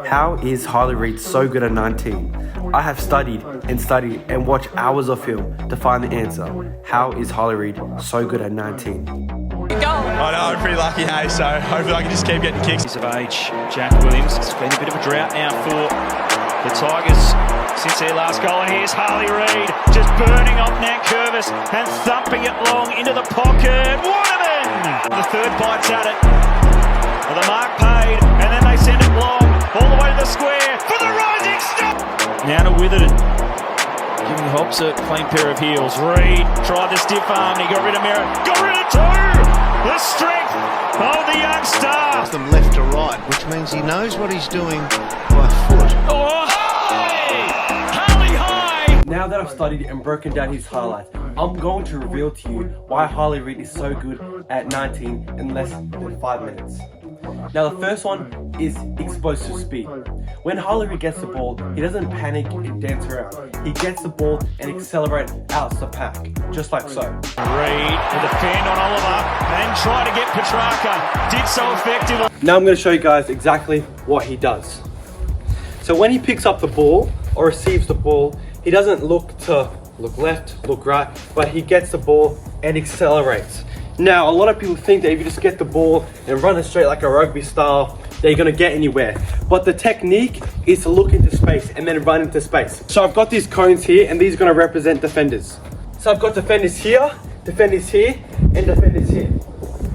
How is Harley Reid so good at 19? I have studied and watched hours of film to find the answer. How is Harley Reid so good at 19? I know, I'm pretty lucky, hey, so hopefully I can just keep getting kicks. Of age, Jack Williams. It's been a bit of a drought now for the Tigers since their last goal. And here's Harley Reid just burning up Nat Curvis and thumping it long into the pocket. Waterman! The third bites at it. Well, the mark paid, and then they send it long all the way to the square for the rising star. Now to Witherden. Giving Hobbs a clean pair of heels. Reid tried the stiff arm and he got rid of Merritt. Got rid of two! The strength of the young star. Them left to right, which means he knows what he's doing by foot. Oh, Harley high! Now that I've studied and broken down his highlights, I'm going to reveal to you why Harley Reid is so good at 19 in less than 5 minutes. Now the first one is explosive speed. When Harley Reid gets the ball, he doesn't panic and dance around. He gets the ball and accelerates out the pack, just like so. Reid with a fend on Oliver and try to get Petrarca. Did so effectively. Now I'm going to show you guys exactly what he does. So when he picks up the ball or receives the ball, he doesn't look left, look right, but he gets the ball and accelerates. Now, a lot of people think that if you just get the ball and run it straight like a rugby style, that you're going to get anywhere. But the technique is to look into space and then run into space. So I've got these cones here, and these are going to represent defenders. So I've got defenders here, and defenders here.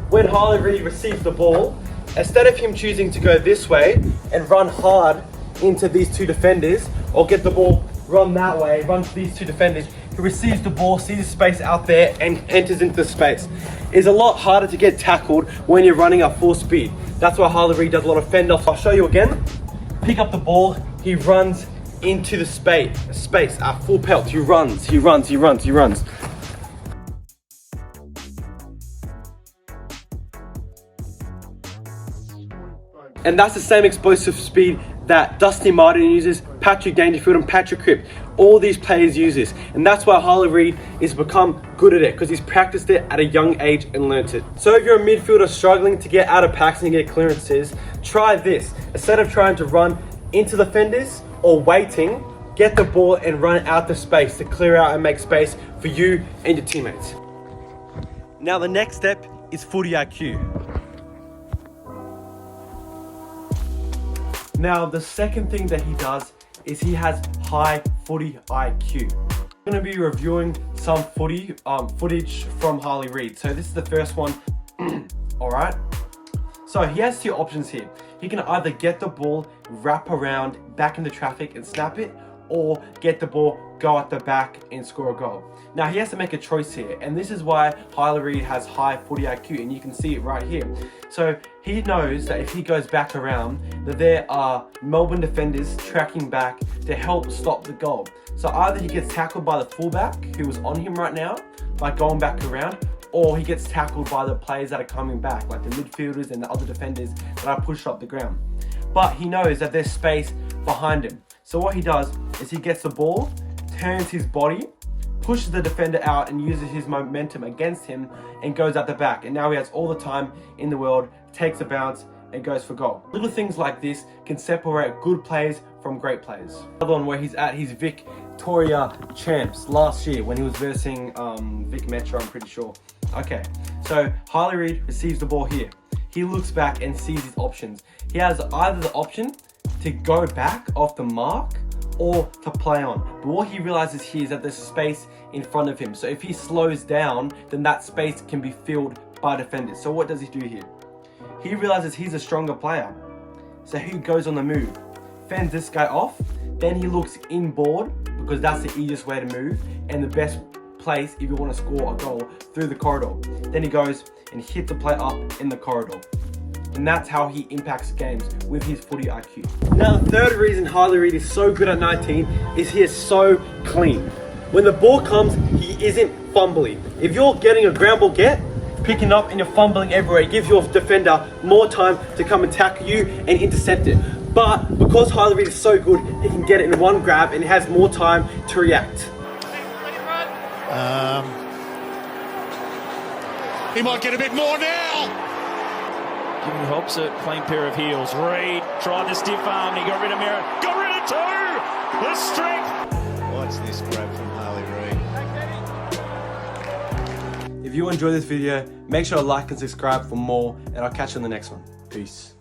When Harley Reid receives the ball, instead of him choosing to go this way and run hard into these two defenders, or get the ball, run that way, run to these two defenders, he receives the ball, sees the space out there, and enters into the space. It's a lot harder to get tackled when you're running at full speed. That's why Harley Reid does a lot of fend off. I'll show you again. Pick up the ball, he runs into the space at full pelt. He runs. And that's the same explosive speed that Dusty Martin uses, Patrick Dangerfield and Patrick Cripps. All these players use this. And that's why Harley Reid has become good at it, because he's practiced it at a young age and learnt it. So if you're a midfielder struggling to get out of packs and get clearances, try this. Instead of trying to run into the defenders or waiting, get the ball and run out the space to clear out and make space for you and your teammates. Now the next step is footy IQ. Now, the second thing that he does is he has high footy IQ. I'm going to be reviewing some footage from Harley Reid. So this is the first one. All right. So he has two options here. He can either get the ball, wrap around, back into traffic and snap it, or get the ball, go at the back and score a goal. Now he has to make a choice here, and this is why Harley Reid has high footy IQ, and you can see it right here. So he knows that if he goes back around, that there are Melbourne defenders tracking back to help stop the goal. So either he gets tackled by the fullback who is on him right now by going back around, or he gets tackled by the players that are coming back, like the midfielders and the other defenders that are pushed up the ground. But he knows that there's space behind him. So what he does is he gets the ball, turns his body, pushes the defender out and uses his momentum against him and goes at the back. And now he has all the time in the world, takes a bounce and goes for goal. Little things like this can separate good players from great players. Another one where he's at his Victoria champs last year when he was versing Vic Metro, I'm pretty sure. Okay, so Harley Reid receives the ball here. He looks back and sees his options. He has either the option to go back off the mark or to play on. But what he realizes here is that there's space in front of him. So if he slows down, then that space can be filled by defenders. So what does he do here? He realizes he's a stronger player. So he goes on the move, fends this guy off, then he looks inboard because that's the easiest way to move and the best place if you want to score a goal through the corridor. Then he goes and hits the play up in the corridor. And that's how he impacts games with his footy IQ. Now the third reason Harley Reid is so good at 19 is he is so clean. When the ball comes, he isn't fumbly. If you're getting a ground ball picking up and you're fumbling everywhere, it gives your defender more time to come and tackle you and intercept it. But because Harley Reid is so good, he can get it in one grab and he has more time to react. He might get a bit more now. Giving Hobbs a clean pair of heels. Reid tried the stiff arm and he got rid of Merritt. Got rid of two! The strength! What's this grab from Harley Reid? If you enjoyed this video, make sure to like and subscribe for more, and I'll catch you on the next one. Peace.